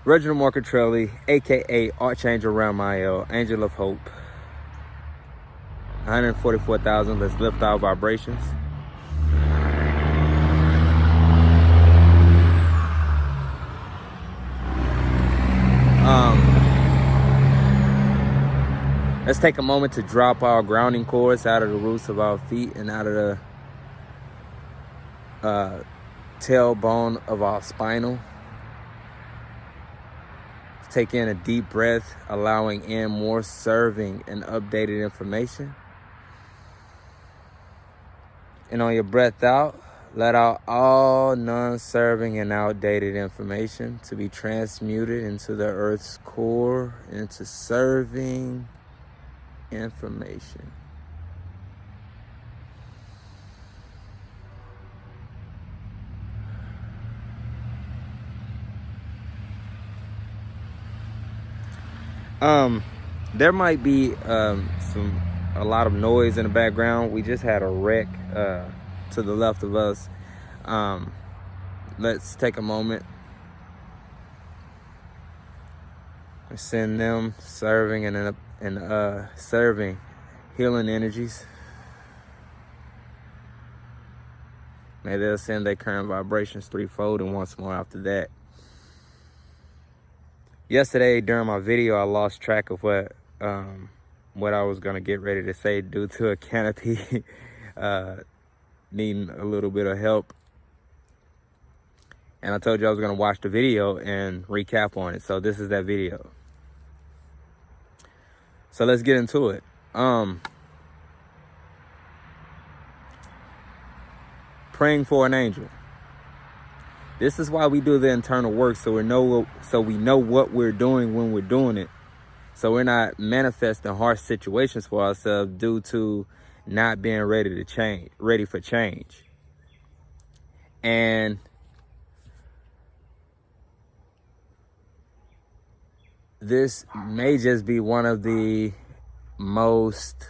Reginald Marcotrelli, aka Archangel Ramael, Angel of Hope. 144,000. Let's lift our vibrations. Let's take a moment to drop our grounding cords out of the roots of our feet and out of the tailbone of our spinal. Take in a deep breath, allowing in more serving and updated information. And on your breath out, let out all non-serving and outdated information to be transmuted into the earth's core, into serving information. There might be a lot of noise in the background. We just had a wreck to the left of us. Let's take a moment and send them serving and serving healing energies. May they ascend their current vibrations threefold and once more after that. Yesterday during my video, I lost track of what I was gonna get ready to say due to a canopy needing a little bit of help. And I told you I was gonna watch the video and recap on it. So this is that video. So let's get into it. Praying for an angel. This is why we do the internal work, so we know what we're doing when we're doing it. So we're not manifesting harsh situations for ourselves due to not being ready for change. And this may just be one of the most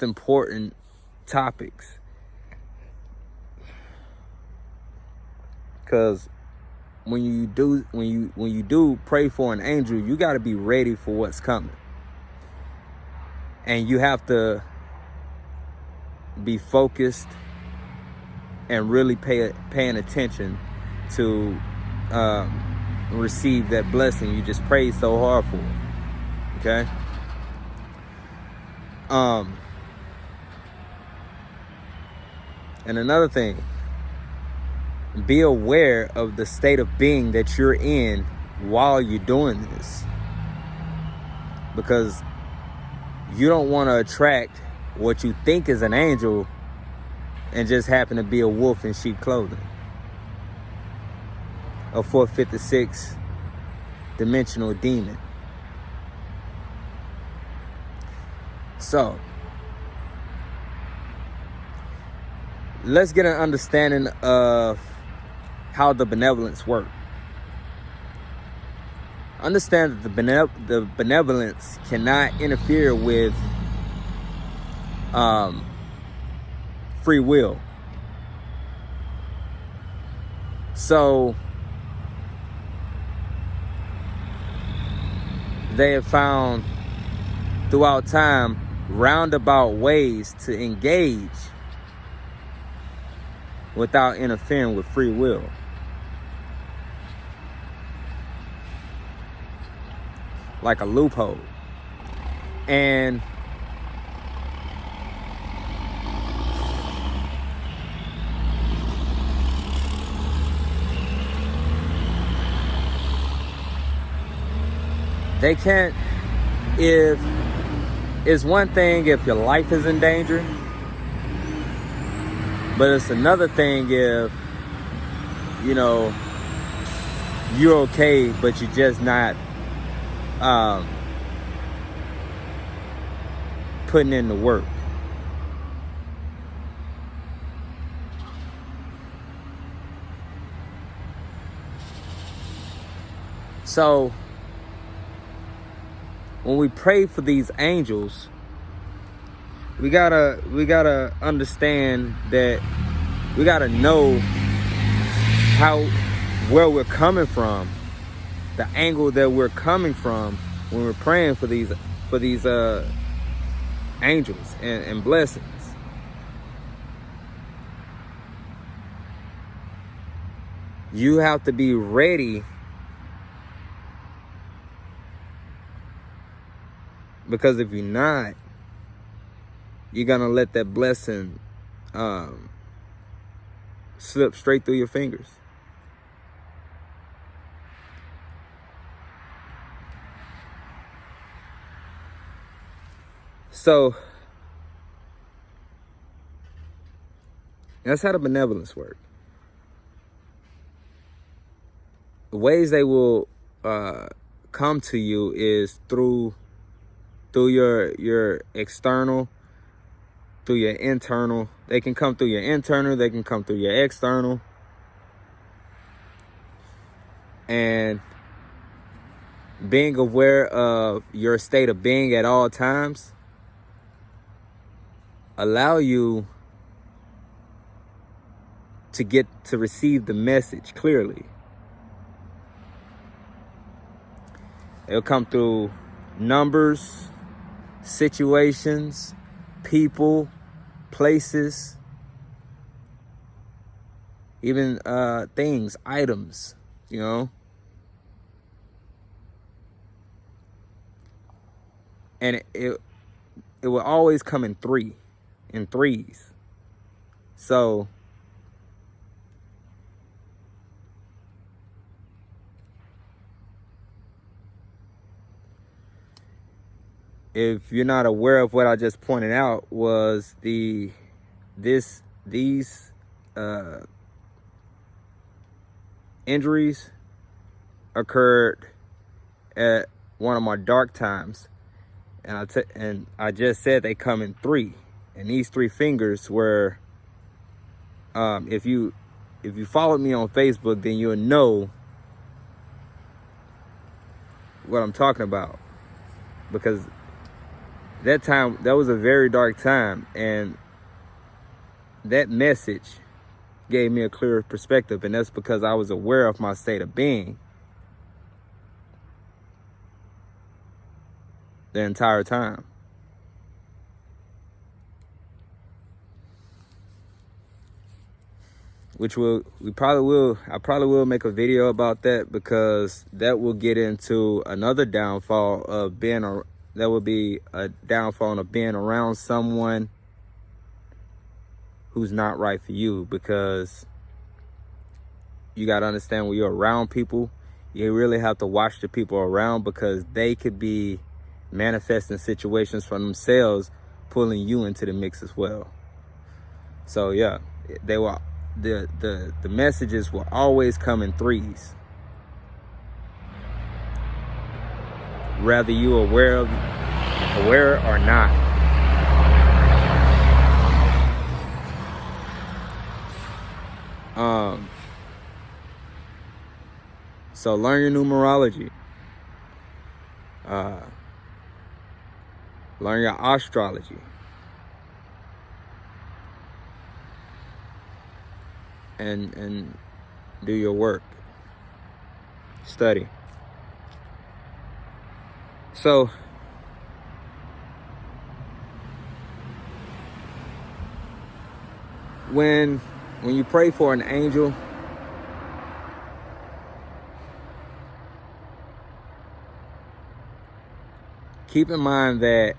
important topics, because when you do pray for an angel, you got to be ready for what's coming, and you have to be focused and really paying attention to receive that blessing you just prayed so hard for. Okay. And another thing, be aware of the state of being that you're in while you're doing this, because you don't want to attract what you think is an angel and just happen to be a wolf in sheep clothing, a 456 dimensional demon. So let's get an understanding of how the benevolence work. Understand that the benevolence cannot interfere with free will. So they have found throughout time roundabout ways to engage without interfering with free will. Like a loophole. And they can't, if it's one thing if your life is in danger, but it's another thing if, you're okay, but you're just not putting in the work. So when we pray for these angels, we gotta understand that we gotta know where we're coming from, the angle that we're coming from when we're praying for these angels and blessings. You have to be ready, because if you're not, you're gonna let that blessing slip straight through your fingers. So that's how the benevolence works. The ways they will come to you is through your external, through your internal. They can come through your internal, they can come through your external. And being aware of your state of being at all times allow you to receive the message clearly. It'll come through numbers, situations, people, places, even things, items, you know. And it will always come in threes. So if you're not aware of what I just pointed out, was these injuries occurred at one of my dark times, and I just said they come in three, and these three fingers were, if you followed me on Facebook, then you'll know what I'm talking about, because that was a very dark time, and that message gave me a clearer perspective, and that's because I was aware of my state of being the entire time. I probably will make a video about that, because that will get into another downfall of that would be a downfall of being around someone who's not right for you, because you got to understand, when you're around people, you really have to watch the people around, because they could be manifesting situations for themselves, pulling you into the mix as well. So yeah, the messages will always come in threes, whether you aware or not. So learn your numerology. Learn your astrology. And do your work. Study. So when you pray for an angel, keep in mind that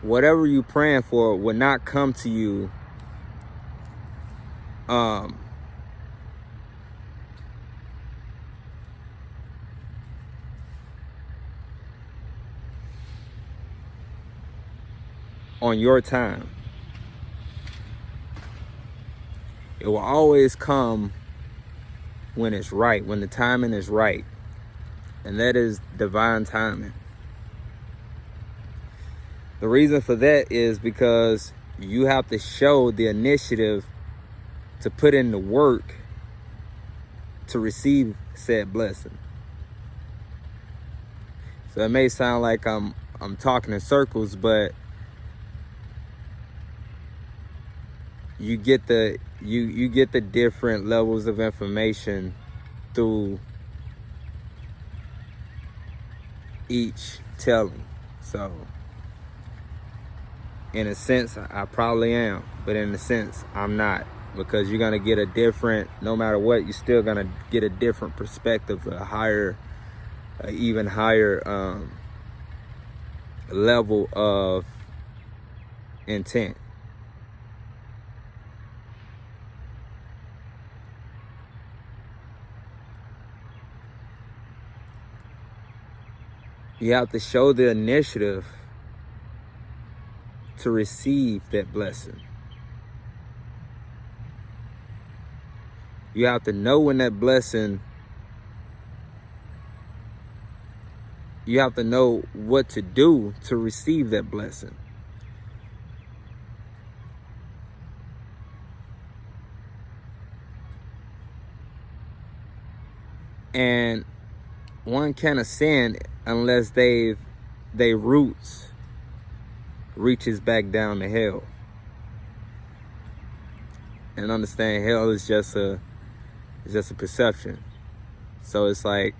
whatever you're praying for will not come to you on your time. It will always come when it's right, when the timing is right. And that is divine timing. The reason for that is because you have to show the initiative to put in the work to receive said blessing. So it may sound like I'm talking in circles, but you get the different levels of information through each telling. So in a sense, I probably am, but in a sense, I'm not, because you're gonna get a different, no matter what, you're still gonna get a different perspective, a higher, even higher level of intent. You have to show the initiative to receive that blessing. You have to know when that blessing, you have to know what to do to receive that blessing. And one can't ascend unless they roots reaches back down to hell. And understand, hell is just a perception. So it's like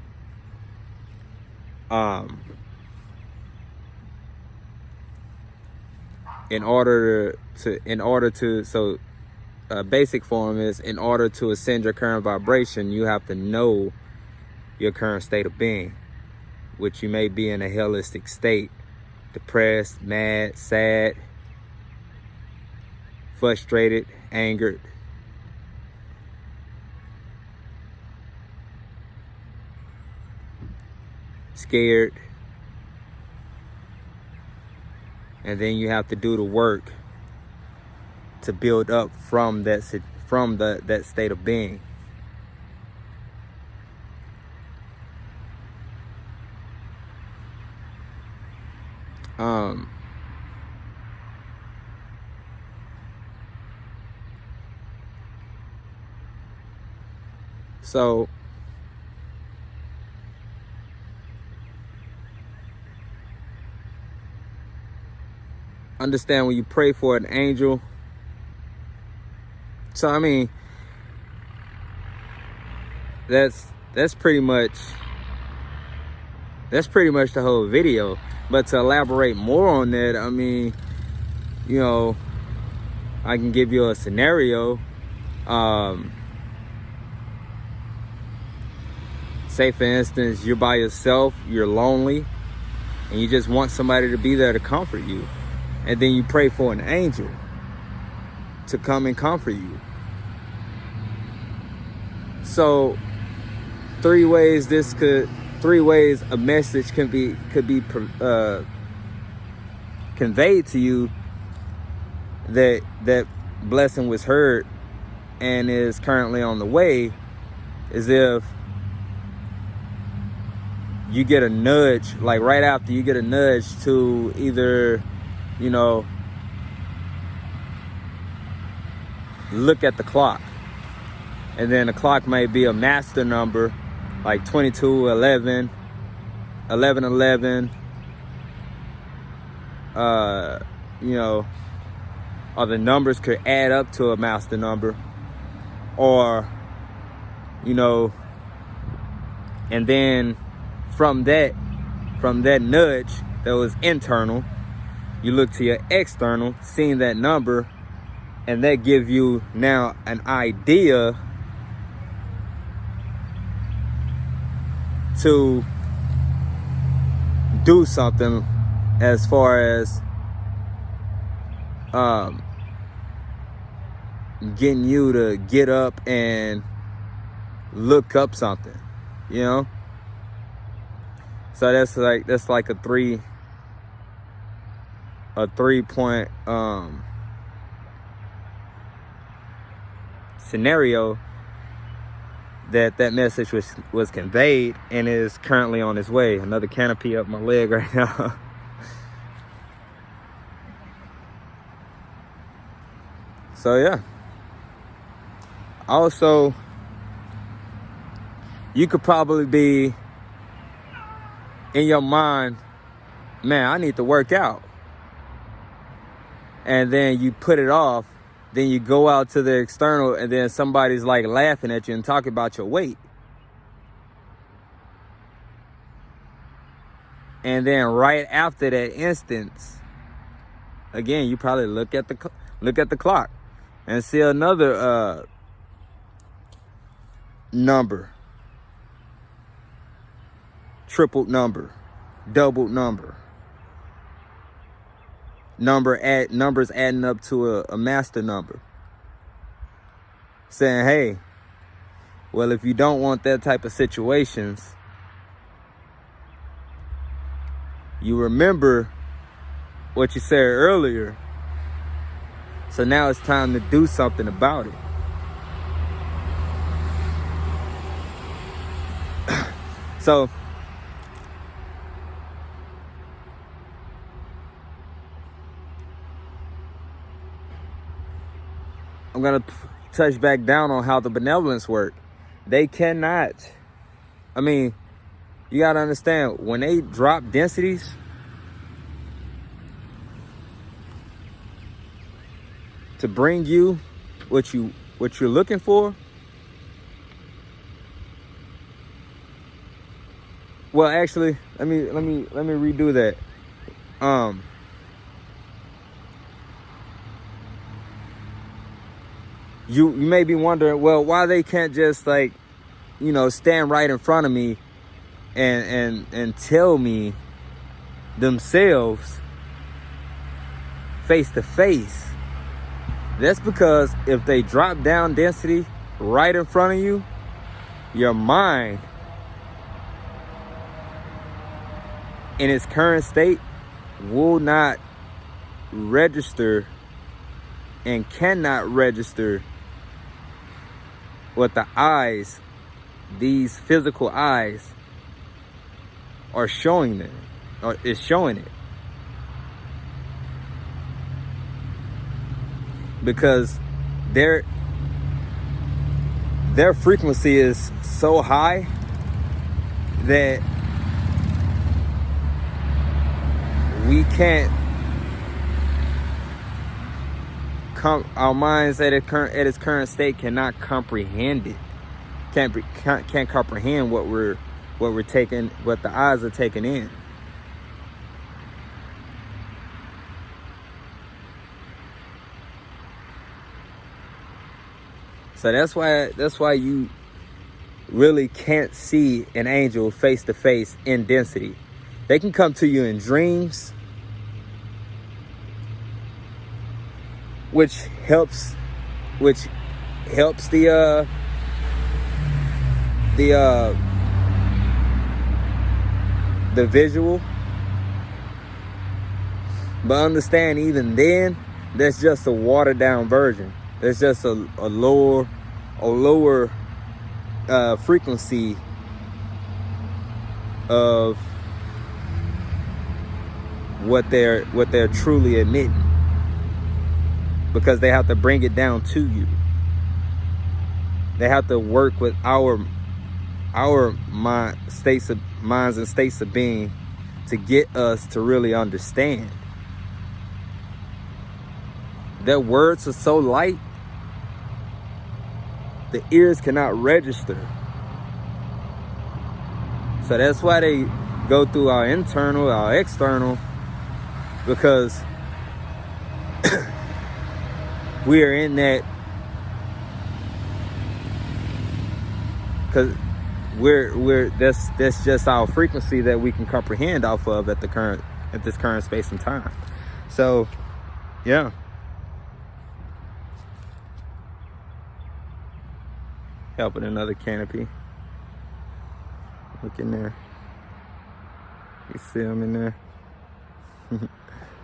basic form is, in order to ascend your current vibration, you have to know your current state of being, which you may be in a hellistic state, depressed, mad, sad, frustrated, angered, scared. And then you have to do the work to build up from that state of being. So understand, when you pray for an angel, so I mean, that's pretty much the whole video. But to elaborate more on that, I mean, you know, I can give you a scenario. Say for instance, you're by yourself, you're lonely, and you just want somebody to be there to comfort you. And then you pray for an angel to come and comfort you. So three ways a message could be conveyed to you that blessing was heard and is currently on the way, is if you get a nudge, like right after you get a nudge to either, you know, look at the clock. And then the clock may be a master number, like 2211, 1111, you know, or the numbers could add up to a master number, or, you know, and then from that nudge that was internal, you look to your external, seeing that number, and that gives you now an idea to do something, as far as getting you to get up and look up something, you know. So that's like a 3-point scenario that message was conveyed, and is currently on its way. Another canopy up my leg right now. So yeah. Also, you could probably be in your mind, man, I need to work out. And then you put it off. Then you go out to the external, and then somebody's like laughing at you and talking about your weight. And then right after that instance, again, you probably look at the clock and see another number, tripled number, doubled number. Numbers adding up to a master number. Saying, hey, well, if you don't want that type of situations, you remember what you said earlier. So now it's time to do something about it. So I'm going to touch back down on how the benevolence work. They cannot, I mean, you got to understand, when they drop densities, to bring you what you're looking for, well, actually, let me redo that. You may be wondering, well, why they can't just, like, stand right in front of me and tell me themselves face to face. That's because if they drop down density right in front of you, your mind in its current state will not register and cannot register what the eyes, these physical eyes, are showing them, or is showing it. Because their frequency is so high that we can't our minds at its current state cannot comprehend it. Can't comprehend what we're taking, what the eyes are taking in. So that's why you really can't see an angel face to face in density. They can come to you in dreams, which helps the visual. But understand, even then, that's just a watered down version. That's just a lower frequency of what they're truly admitting, because they have to bring it down to you. They have to work with our minds and states of being to get us to really understand. Their words are so light, the ears cannot register. So that's why they go through our internal, our external, because we are in that, because that's just our frequency that we can comprehend off of at this current space and time. So yeah. Helping another canopy. Look in there. You see them in there?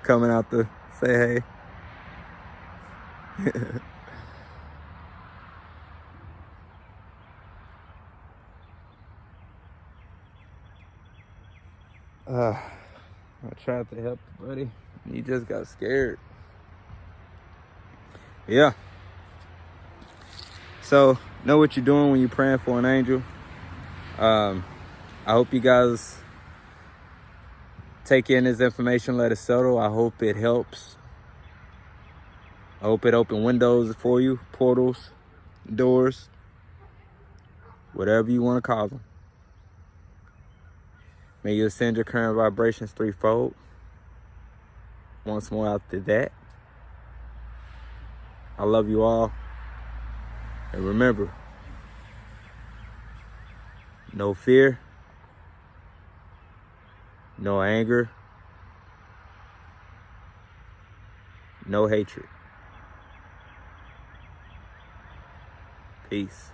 Coming out to say hey. I tried to help the buddy. He just got scared. Yeah. So, know what you're doing when you're praying for an angel. I hope you guys take in this information, let it settle. I hope it helps. I hope it opened windows for you, portals, doors, whatever you want to call them. May you ascend your current vibrations threefold. Once more after that. I love you all. And remember, no fear, no anger, no hatred. Peace.